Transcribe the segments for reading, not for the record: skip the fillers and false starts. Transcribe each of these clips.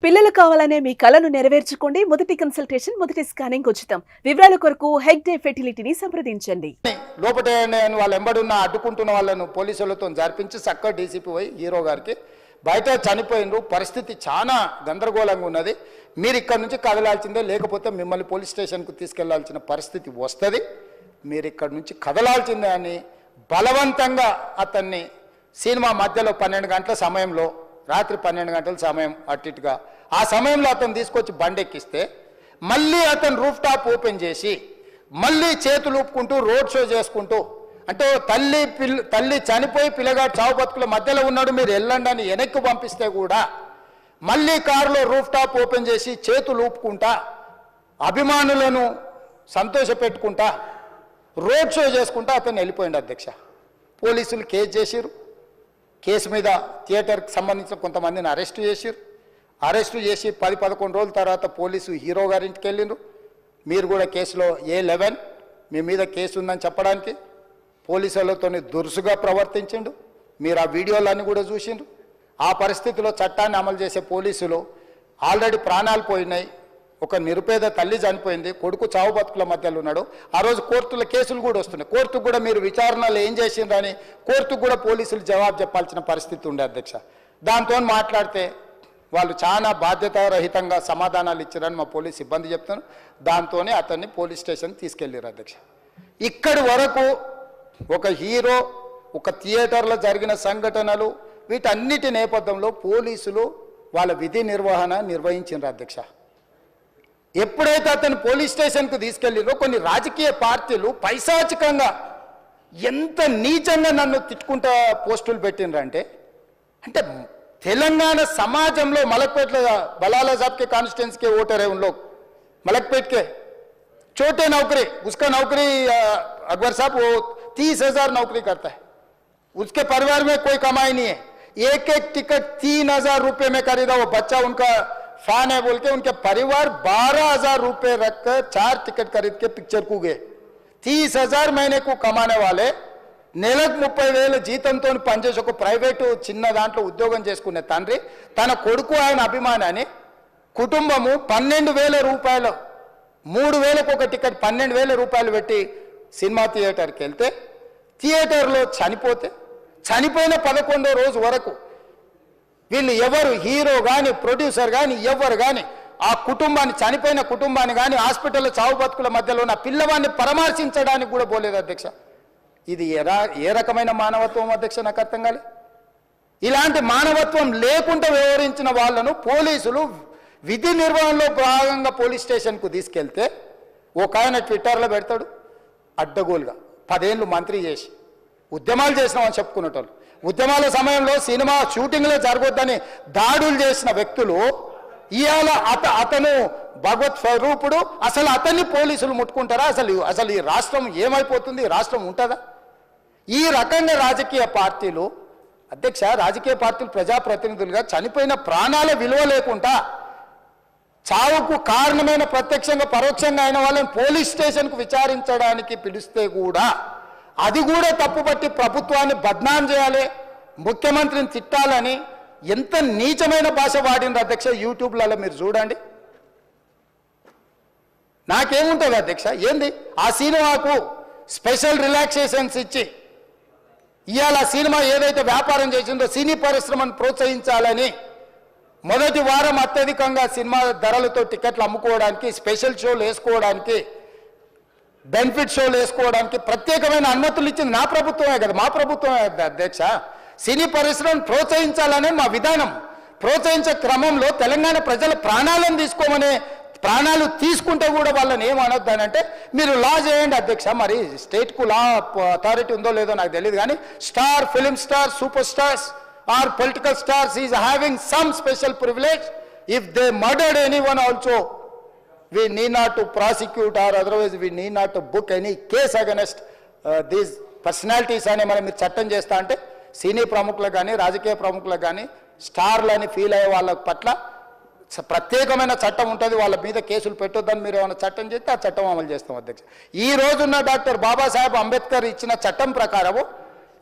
పిల్లలు కావాలనే మీ కలను నెరవేర్చుకోండి. మొదటి కన్సల్టేషన్, మొదటి స్కానింగ్ ఉచితం. వివరాల కొరకు హెగ్డే ఫెర్టిలిటీని సంప్రదించండి. లోపటే వాళ్ళు ఎంబడున్న అడ్డుకుంటున్న వాళ్ళను పోలీసులతో జరిపించి చక్కగా డీసీపీ పోయి హీరో గారికి బయట చనిపోయినరు. పరిస్థితి చాలా గందరగోళంగా ఉన్నది. మీరు ఇక్కడ నుంచి కదలాల్సిందే, లేకపోతే మిమ్మల్ని పోలీస్ స్టేషన్కు తీసుకెళ్లాల్సిన పరిస్థితి వస్తుంది. మీరు ఇక్కడ నుంచి కదలాల్సిందే అని బలవంతంగా అతన్ని సినిమా మధ్యలో 12 గంటల సమయంలో, రాత్రి 12 గంటల సమయం అట్టిట్టుగా ఆ సమయంలో అతను తీసుకొచ్చి బండెక్కిస్తే మళ్ళీ అతను రూఫ్ టాప్ ఓపెన్ చేసి మళ్ళీ చేతులు ఊపుకుంటూ రోడ్ షో చేసుకుంటూ, అంటే తల్లి చనిపోయి పిల్లగాడు చావు బతుకుల మధ్యలో ఉన్నాడు, మీరు వెళ్ళండి అని వెనక్కి పంపిస్తే కూడా మళ్ళీ కారులో రూఫ్ టాప్ ఓపెన్ చేసి చేతులు ఊపుకుంటా అభిమానులను సంతోషపెట్టుకుంటా రోడ్ షో చేసుకుంటా అతను వెళ్ళిపోయింది. అధ్యక్ష, పోలీసులు కేసు చేసిరు. కేసు మీద థియేటర్కి సంబంధించిన కొంతమందిని అరెస్టు చేసిరు. అరెస్టు చేసి 10-11 రోజుల తర్వాత పోలీసు హీరో గారింటికి వెళ్ళిండ్రు. మీరు కూడా కేసులో A11 మీ మీద కేసు ఉందని చెప్పడానికి పోలీసులతో దురుసుగా ప్రవర్తించిండు. మీరు ఆ వీడియోలన్నీ కూడా చూసిండ్రు. ఆ పరిస్థితిలో చట్టాన్ని అమలు చేసే పోలీసులు ఆల్రెడీ ప్రాణాలు పోయినాయి. ఒక నిరుపేద తల్లి చనిపోయింది, కొడుకు చావు బతుకుల మధ్యలో ఉన్నాడు. ఆ రోజు కోర్టుల కేసులు కూడా వస్తున్నాయి. కోర్టుకు కూడా మీరు విచారణలు ఏం చేసిండ్రని కోర్టుకు కూడా పోలీసులు జవాబు చెప్పాల్సిన పరిస్థితి ఉండే. అధ్యక్ష, దాంతో మాట్లాడితే వాళ్ళు చాలా బాధ్యతారహితంగా సమాధానాలు ఇచ్చారని మా పోలీస్ సిబ్బంది చెప్తాను. దాంతోనే అతన్ని పోలీస్ స్టేషన్ తీసుకెళ్ళారు. అధ్యక్ష, ఇక్కడి వరకు ఒక హీరో, ఒక థియేటర్లో జరిగిన సంఘటనలు, వీటన్నిటి నేపథ్యంలో పోలీసులు వాళ్ళ విధి నిర్వహణ నిర్వహించారు. అధ్యక్ష, ఎప్పుడైతే అతను పోలీస్ స్టేషన్కు తీసుకెళ్ళిరో కొన్ని రాజకీయ పార్టీలు పైశాచికంగా ఎంత నీచంగా నన్ను తిట్టుకుంటా పోస్టులు పెట్టినరంటే, అంటే తెలంగాణ समाजంలో मलकपेट बलाला साहब के कॉन्स्टिट्यूंसी के वोटर है, उन लोग मलकपेट के छोटे नौकरी, उसका नौकरी अकबर साहब वो 30,000 नौकरी करता है, उसके परिवार में कोई कमाई नहीं है। एक टिकट 3,000 रुपये में खरीदा, वो बच्चा उनका फैन है बोल के उनके परिवार 12,000 रुपये रखकर 4 टिकट खरीद के पिक्चर को गए। 30,000 महीने को कमाने वाले నెలకు 30,000 జీతంతో పనిచేసి ఒక ప్రైవేటు చిన్న దాంట్లో ఉద్యోగం చేసుకునే తండ్రి తన కొడుకు ఆయన అభిమానాన్ని కుటుంబము 12,000 రూపాయలు, 3,000కు ఒక టికెట్ 12,000 రూపాయలు పెట్టి సినిమా థియేటర్కి వెళ్తే థియేటర్లో చనిపోతే చనిపోయిన 11వ రోజు వరకు వీళ్ళు ఎవరు హీరో కానీ ప్రొడ్యూసర్ కానీ ఎవరు కానీ ఆ కుటుంబాన్ని, చనిపోయిన కుటుంబాన్ని కానీ హాస్పిటల్లో చావు బతుకుల మధ్యలో ఉన్న పిల్లవాడిని పరామర్శించడానికి కూడా పోలేదు. అధ్యక్ష, ఇది ఏ రకమైన మానవత్వం అధ్యక్ష? నాకు అర్థం కాలే. ఇలాంటి మానవత్వం లేకుండా వ్యవహరించిన వాళ్ళను పోలీసులు విధి నిర్వహణలో భాగంగా పోలీస్ స్టేషన్కు తీసుకెళ్తే ఒక ఆయన ట్విట్టర్లో పెడతాడు అడ్డగోలుగా 10 ఏళ్ళు మంత్రి చేసి ఉద్యమాలు చేసినామని చెప్పుకునేటోళ్ళు, ఉద్యమాల సమయంలో సినిమా షూటింగ్లో జరగొద్దని దాడులు చేసిన వ్యక్తులు ఇవాళ అతను భగవత్ స్వరూపుడు, అసలు అతన్ని పోలీసులు ముట్టుకుంటారా? అసలు ఈ రాష్ట్రం ఏమైపోతుంది? రాష్ట్రం ఉంటుందా? ఈ రకంగా రాజకీయ పార్టీలు, అధ్యక్ష, రాజకీయ పార్టీలు ప్రజాప్రతినిధులుగా చనిపోయిన ప్రాణాల విలువ లేకుండా చావుకు కారణమైన ప్రత్యక్షంగా పరోక్షంగా అయిన వాళ్ళని పోలీస్ స్టేషన్కు విచారించడానికి పిలిస్తే కూడా అది కూడా తప్పుపట్టి ప్రభుత్వాన్ని బద్నాం చేయాలి, ముఖ్యమంత్రిని తిట్టాలని ఎంత నీచమైన భాష వాడిన అధ్యక్ష. యూట్యూబ్లలో మీరు చూడండి. నాకేముంటుంది అధ్యక్ష? ఏంది ఆ సినిమాకు స్పెషల్ రిలాక్సేషన్స్ ఇచ్చి ఇవాళ సినిమా ఏదైతే వ్యాపారం చేసిందో సినీ పరిశ్రమను ప్రోత్సహించాలని మొదటి వారం అత్యధికంగా సినిమా ధరలతో టికెట్లు అమ్ముకోవడానికి, స్పెషల్ షోలు వేసుకోవడానికి, బెనిఫిట్ షోలు వేసుకోవడానికి ప్రత్యేకమైన అనుమతులు ఇచ్చింది నా ప్రభుత్వమే కదా, మా ప్రభుత్వమే అధ్యక్ష. సినీ పరిశ్రమను ప్రోత్సహించాలనే మా విధానం. ప్రోత్సహించే క్రమంలో తెలంగాణ ప్రజల ప్రాణాలను తీసుకోమనే, ప్రాణాలు తీసుకుంటే కూడా వాళ్ళని ఏమనొద్దానంటే మీరు లా చేయండి అధ్యక్ష. మరి స్టేట్కు లా అథారిటీ ఉందో లేదో నాకు తెలియదు, కానీ star, film star, super stars or political stars is having some special privilege. If they murdered anyone also we need not to prosecute or otherwise we need not to book any case against these personalities అని మనం మీరు చట్టం చేస్తా అంటే సినీ ప్రముఖులకు కానీ రాజకీయ ప్రముఖులకు కానీ స్టార్లని ఫీల్ అయ్యే వాళ్ళ పట్ల ప్రత్యేకమైన చట్టం ఉంటుంది. వాళ్ళ మీద కేసులు పెట్టొద్దని మీరు ఏమైనా చట్టం చేస్తే ఆ చట్టం అమలు చేస్తాం అధ్యక్ష. ఈ రోజున్న డాక్టర్ బాబాసాహెబ్ అంబేద్కర్ ఇచ్చిన చట్టం ప్రకారము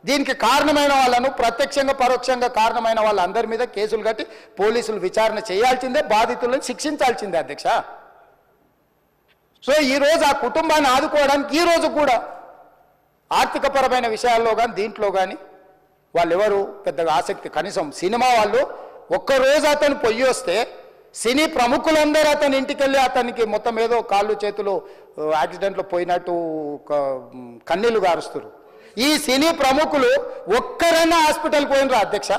దీనికి కారణమైన వాళ్ళను ప్రత్యక్షంగా పరోక్షంగా కారణమైన వాళ్ళందరి మీద కేసులు కట్టి పోలీసులు విచారణ చేయాల్సిందే, బాధితులను శిక్షించాల్సిందే అధ్యక్ష. సో ఈరోజు ఆ కుటుంబాన్ని ఆదుకోవడానికి ఈరోజు కూడా ఆర్థికపరమైన విషయాల్లో కానీ దీంట్లో కానీ వాళ్ళెవరు పెద్దగా ఆసక్తి, కనీసం సినిమా వాళ్ళు ఒక్కరోజు అతను పొయ్యి వస్తే సినీ ప్రముఖులందరూ అతని ఇంటికి వెళ్ళి అతనికి మొత్తం ఏదో కాళ్ళు చేతులు యాక్సిడెంట్లో పోయినట్టు కన్నీళ్లు గారుస్తారు. ఈ సినీ ప్రముఖులు ఒక్కరైనా హాస్పిటల్ పోయినరా అధ్యక్ష?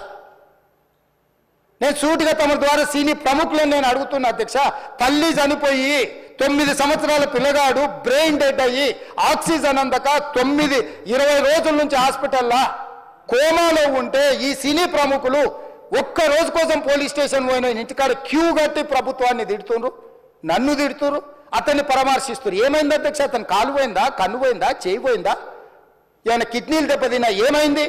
నేను సూటిగా తమ ద్వారా సినీ ప్రముఖులను నేను అడుగుతున్నా అధ్యక్ష. తల్లి చనిపోయి 9 సంవత్సరాల పిల్లగాడు బ్రెయిన్ డెడ్ అయ్యి ఆక్సిజన్ అందక 20 రోజుల నుంచి హాస్పిటల్లా కోమాలో ఉంటే ఈ సినీ ప్రముఖులు ఒక్క రోజు కోసం పోలీస్ స్టేషన్ పోయిన ఇంటికాడ క్యూ కట్టి ప్రభుత్వాన్ని తిడుతున్నారు, నన్ను తిడుతున్నారు, అతన్ని పరామర్శిస్తున్నారు. ఏమైంది అధ్యక్ష? అతను కాలు పోయిందా, కన్ను పోయిందా, చేయి పోయిందా, ఏమైనా కిడ్నీలు దెబ్బతిన్నా, ఏమైంది?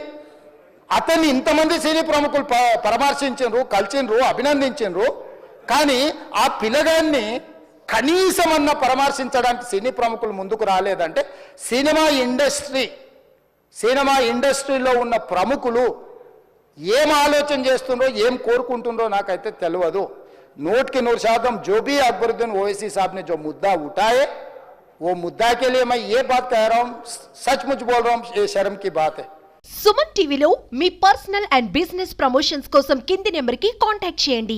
అతన్ని ఇంతమంది సినీ ప్రముఖులు పరామర్శించారు, కలిసిండ్రు, అభినందించారు. కానీ ఆ పిల్లగాన్ని కనీసమన్నా పరామర్శించడానికి సినీ ప్రముఖులు ముందుకు రాలేదంటే సినిమా ఇండస్ట్రీలో ఉన్న ప్రముఖులు ఏం ఆలోచన చేస్తుండ్రో, ఏం కోరుకుంటుండ్రో నాకైతే తెలియదు. 100% जो भी अकबरुद्दीन ओवैसी साहब ने जो मुद्दा उठाए वो मुद्दा के लिए मैं ये बात कह रहा हूँ, सचमुच बोल रहा हूँ, ये शर्म की बात है. సుమన్ టీవీలో మీ పర్సనల్ అండ్ బిజినెస్ ప్రమోషన్స్ కోసం కింది నెంబర్కి కాంటాక్ట్ చేయండి.